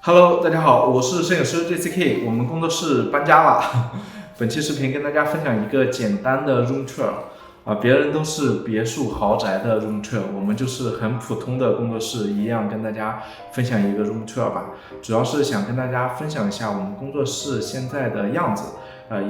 Hello，大家好，我是摄影师 JCK，我们工作室搬家了。本期视频跟大家分享一个简单的 room tour 别人都是别墅豪宅的 room tour，我们就是很普通的工作室一样，跟大家分享一个 room tour 吧。主要是想跟大家分享一下我们工作室现在的样子。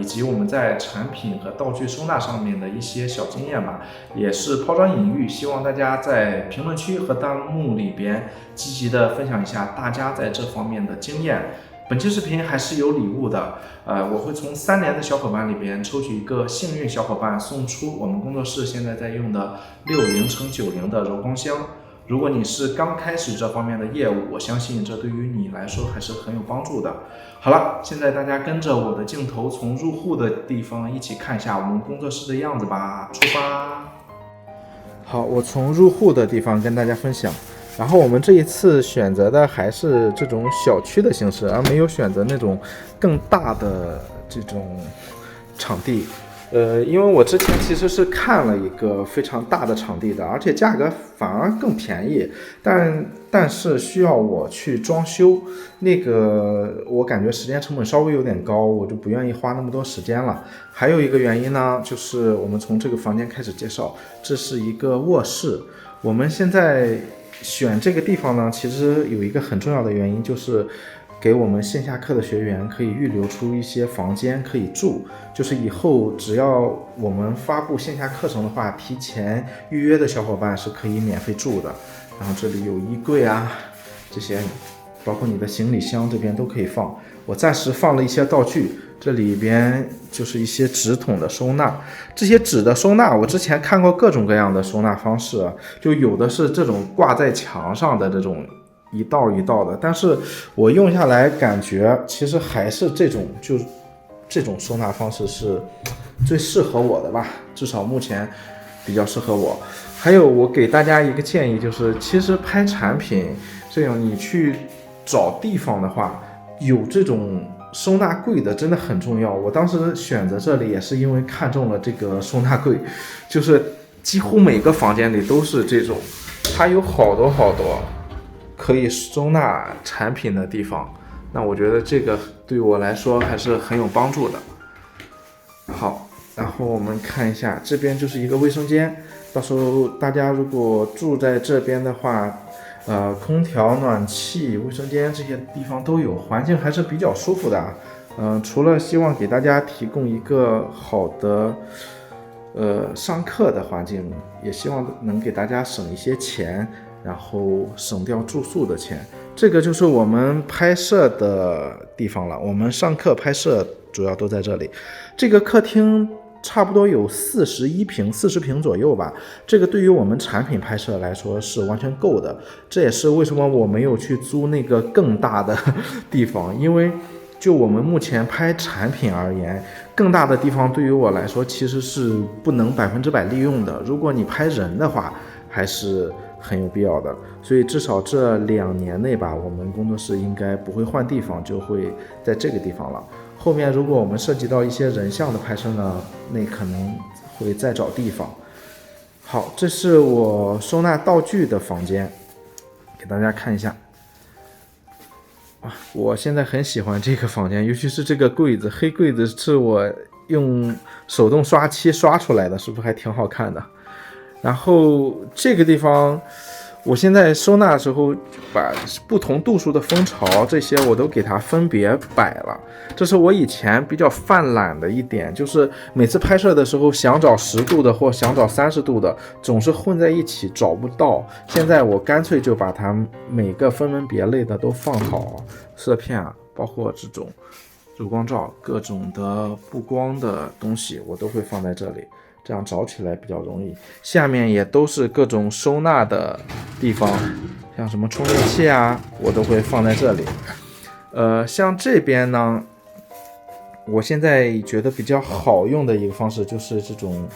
以及我们在产品和道具收纳上面的一些小经验吧，也是抛砖引玉，希望大家在评论区和弹幕里边积极的分享一下大家在这方面的经验。本期视频还是有礼物的，我会从3连的小伙伴里边抽取一个幸运小伙伴，送出我们工作室现在用的60×90的柔光箱。如果你是刚开始这方面的业务，我相信这对于你来说还是很有帮助的。好了，现在大家跟着我的镜头从入户的地方一起看一下我们工作室的样子吧，出发。好，我从入户的地方跟大家分享。然后我们这一次选择的还是这种小区的形式，而没有选择那种更大的这种场地。因为我之前其实是看了一个非常大的场地的，而且价格反而更便宜，但是需要我去装修，那个我感觉时间成本稍微有点高，我就不愿意花那么多时间了。还有一个原因呢，就是我们从这个房间开始介绍，这是一个卧室。我们现在选这个地方呢，其实有一个很重要的原因，就是给我们线下课的学员可以预留出一些房间可以住，就是以后只要我们发布线下课程的话，提前预约的小伙伴是可以免费住的。然后这里有衣柜啊，这些包括你的行李箱这边都可以放。我暂时放了一些道具，这里边就是一些纸筒的收纳。这些纸的收纳，我之前看过各种各样的收纳方式，就有的是这种挂在墙上的这种一道一道的，但是我用下来感觉其实还是这种收纳方式是最适合我的吧，至少目前比较适合我。还有我给大家一个建议，就是其实拍产品这样你去找地方的话，有这种收纳柜的真的很重要。我当时选择这里也是因为看中了这个收纳柜，就是几乎每个房间里都是这种，它有好多可以收纳产品的地方，那我觉得这个对我来说还是很有帮助的。好，然后我们看一下，这边就是一个卫生间，到时候大家如果住在这边的话，空调、暖气、卫生间这些地方都有，环境还是比较舒服的。除了希望给大家提供一个好的上课的环境，也希望能给大家省一些钱，然后省掉住宿的钱。这个就是我们拍摄的地方了，我们上课拍摄主要都在这里。这个客厅差不多有40平左右吧，这个对于我们产品拍摄来说是完全够的。这也是为什么我没有去租那个更大的地方，因为就我们目前拍产品而言，更大的地方对于我来说其实是不能100%利用的。如果你拍人的话，还是很有必要的。所以至少这2年内吧，我们工作室应该不会换地方，就会在这个地方了。后面如果我们涉及到一些人像的拍摄呢，那可能会再找地方。好，这是我收纳道具的房间，给大家看一下。我现在很喜欢这个房间，尤其是这个柜子，黑柜子是我用手动刷漆刷出来的，是不是还挺好看的？然后这个地方，我现在收纳的时候，把不同度数的蜂巢这些我都给它分别摆了。这是我以前比较犯懒的一点，就是每次拍摄的时候想找10度的或想找30度的，总是混在一起找不到。现在我干脆就把它每个分门别类的都放好，色片啊，包括这种柔光罩，各种的布光的东西我都会放在这里。这样找起来比较容易，下面也都是各种收纳的地方，像什么充电器啊，我都会放在这里。像这边呢，我现在觉得比较好用的一个方式就是这种，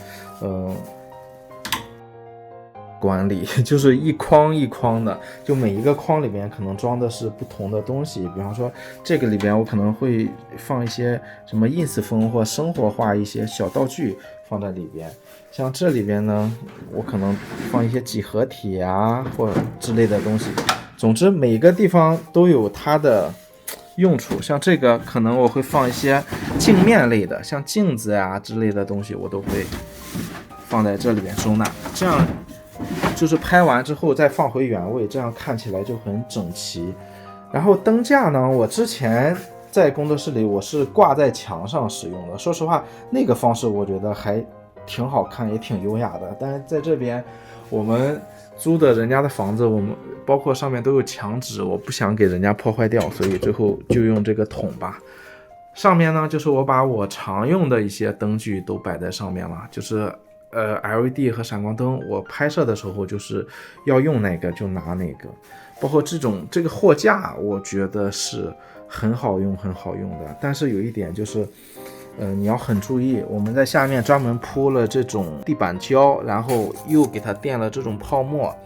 管理，就是一筐一筐的，就每一个筐里边可能装的是不同的东西。比方说这个里边我可能会放一些什么 ins 风或生活化一些小道具放在里边，像这里边呢，我可能放一些几何体啊或之类的东西。总之每个地方都有它的用处，像这个可能我会放一些镜面类的，像镜子啊之类的东西，我都会放在这里边收纳，这样就是拍完之后再放回原位，这样看起来就很整齐。然后灯架呢，我之前在工作室里我是挂在墙上使用的，说实话那个方式我觉得还挺好看也挺优雅的，但是在这边我们租的人家的房子，我们包括上面都有墙纸，我不想给人家破坏掉，所以最后就用这个桶吧。上面呢就是我把我常用的一些灯具都摆在上面了，就是LED 和闪光灯，我拍摄的时候就是要用哪个就拿哪个。包括这个货架，我觉得是很好用的，但是有一点就是，你要很注意，我们在下面专门铺了这种地板胶，然后又给它垫了这种泡沫，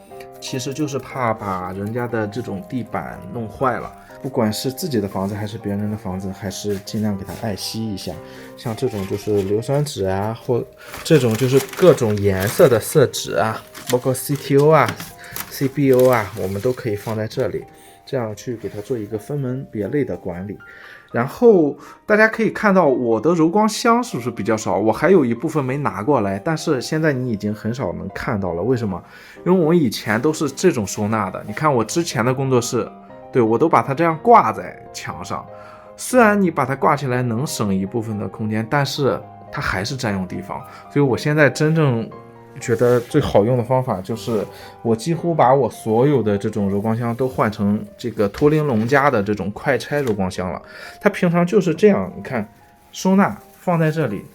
其实就是怕把人家的这种地板弄坏了。不管是自己的房子还是别人的房子，还是尽量给它爱惜一下。像这种就是硫酸纸啊，或这种就是各种颜色的色纸啊，包括 CTO 啊。CBO 啊，我们都可以放在这里，这样去给它做一个分门别类的管理。然后大家可以看到我的柔光箱是不是比较少，我还有一部分没拿过来，但是现在你已经很少能看到了。为什么？因为我们以前都是这种收纳的，你看我之前的工作室，对，我都把它这样挂在墙上，虽然你把它挂起来能省一部分的空间，但是它还是占用地方。所以我现在真正觉得最好用的方法就是我几乎把我所有的这种柔光箱都换成这个图灵龙家的这种快拆柔光箱了。它平常就是这样，你看收纳放在这里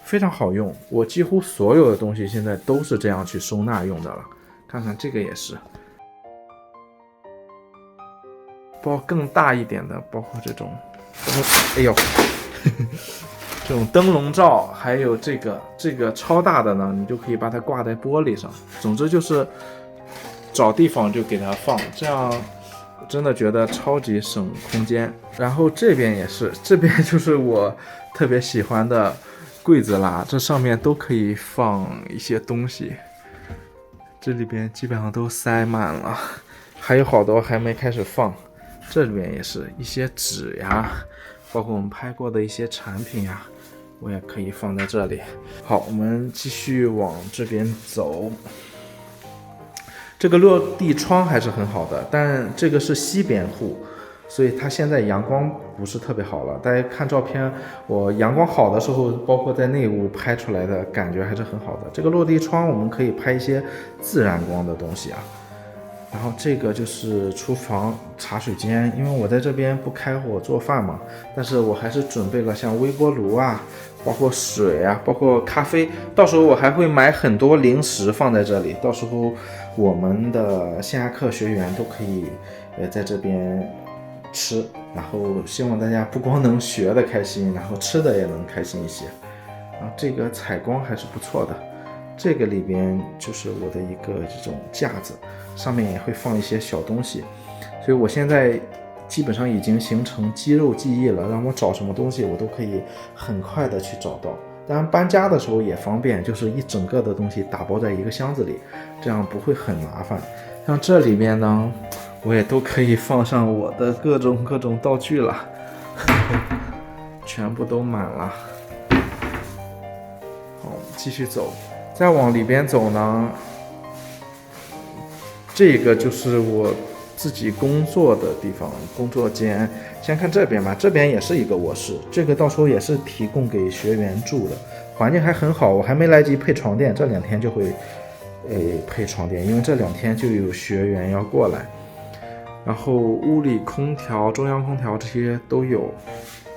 非常好用，我几乎所有的东西现在都是这样去收纳用的了。看看这个也是，包括更大一点的，包括这种，哎呦这种灯笼罩，还有这个超大的呢，你就可以把它挂在玻璃上。总之就是找地方就给它放，这样真的觉得超级省空间。然后这边也是，这边就是我特别喜欢的柜子啦，这上面都可以放一些东西，这里边基本上都塞满了，还有好多还没开始放。这里边也是一些纸呀，包括我们拍过的一些产品呀，我也可以放在这里。好，我们继续往这边走。这个落地窗还是很好的，但这个是西边户，所以它现在阳光不是特别好了。大家看照片，我阳光好的时候，包括在内屋拍出来的感觉还是很好的。这个落地窗我们可以拍一些自然光的东西啊。然后这个就是厨房茶水间，因为我在这边不开火做饭嘛，但是我还是准备了像微波炉啊，包括水啊，包括咖啡，到时候我还会买很多零食放在这里，到时候我们的线下课学员都可以在这边吃，然后希望大家不光能学的开心，然后吃的也能开心一些。然后这个采光还是不错的，这个里边就是我的一个这种架子，上面也会放一些小东西，所以我现在基本上已经形成肌肉记忆了，让我找什么东西我都可以很快的去找到。当然搬家的时候也方便，就是一整个的东西打包在一个箱子里，这样不会很麻烦。像这里面呢，我也都可以放上我的各种道具了，全部都满了。好，继续走，再往里边走呢，这个就是我自己工作的地方，工作间。先看这边吧，这边也是一个卧室，这个到时候也是提供给学员住的，环境还很好。我还没来及配床垫，这2天就会配床垫，因为这2天就有学员要过来。然后屋里空调、中央空调这些都有。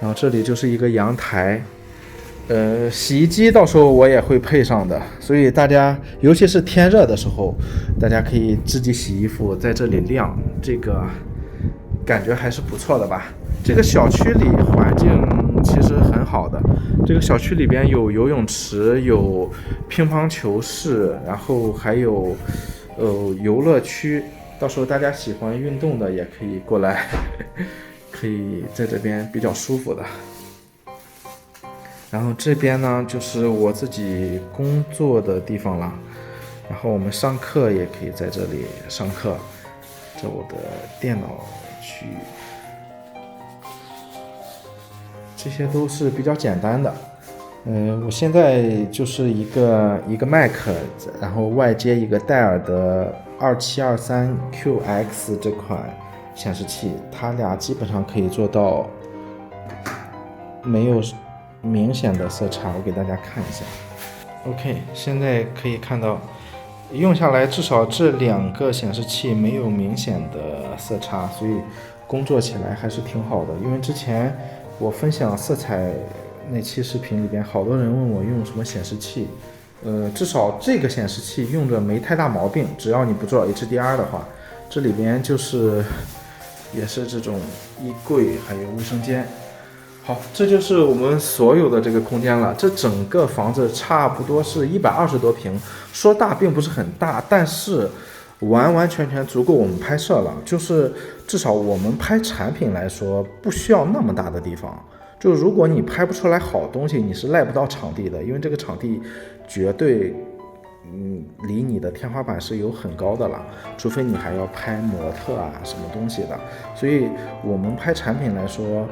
然后这里就是一个阳台，洗衣机到时候我也会配上的，所以大家尤其是天热的时候，大家可以自己洗衣服在这里晾，这个感觉还是不错的吧。这个小区里环境其实很好的，这个小区里边有游泳池，有乒乓球室，然后还有游乐区，到时候大家喜欢运动的也可以过来可以在这边比较舒服的。然后这边呢就是我自己工作的地方了，然后我们上课也可以在这里上课，这我的电脑区域，这些都是比较简单的。我现在就是一个 Mac， 然后外接一个戴尔的2723QX 这款显示器，它俩基本上可以做到没有明显的色差。我给大家看一下。OK， 现在可以看到，用下来至少这2个显示器没有明显的色差，所以工作起来还是挺好的。因为之前我分享色彩那期视频里边，好多人问我用什么显示器，至少这个显示器用着没太大毛病，只要你不做 HDR 的话。这里边就是也是这种衣柜，还有卫生间。好，这就是我们所有的这个空间了。这整个房子差不多是120多平，说大并不是很大，但是完完全全足够我们拍摄了。就是至少我们拍产品来说，不需要那么大的地方。就如果你拍不出来好东西，你是赖不到场地的，因为这个场地绝对离你的天花板是有很高的了，除非你还要拍模特啊什么东西的。所以我们拍产品来说，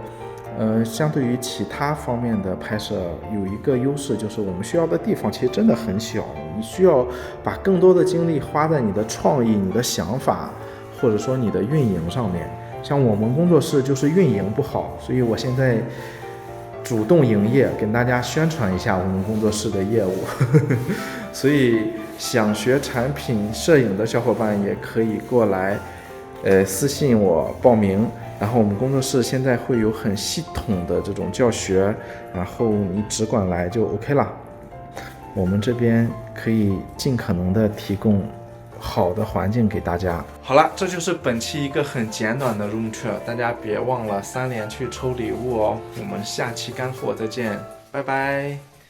相对于其他方面的拍摄有一个优势，就是我们需要的地方其实真的很小，你需要把更多的精力花在你的创意、你的想法，或者说你的运营上面。像我们工作室就是运营不好，所以我现在主动营业，跟大家宣传一下我们工作室的业务。所以想学产品摄影的小伙伴也可以过来，私信我报名。然后我们工作室现在会有很系统的这种教学，然后你只管来就 OK 了。我们这边可以尽可能的提供好的环境给大家。好了，这就是本期一个很简短的 room tour， 大家别忘了3连去抽礼物哦。我们下期干货再见，拜拜。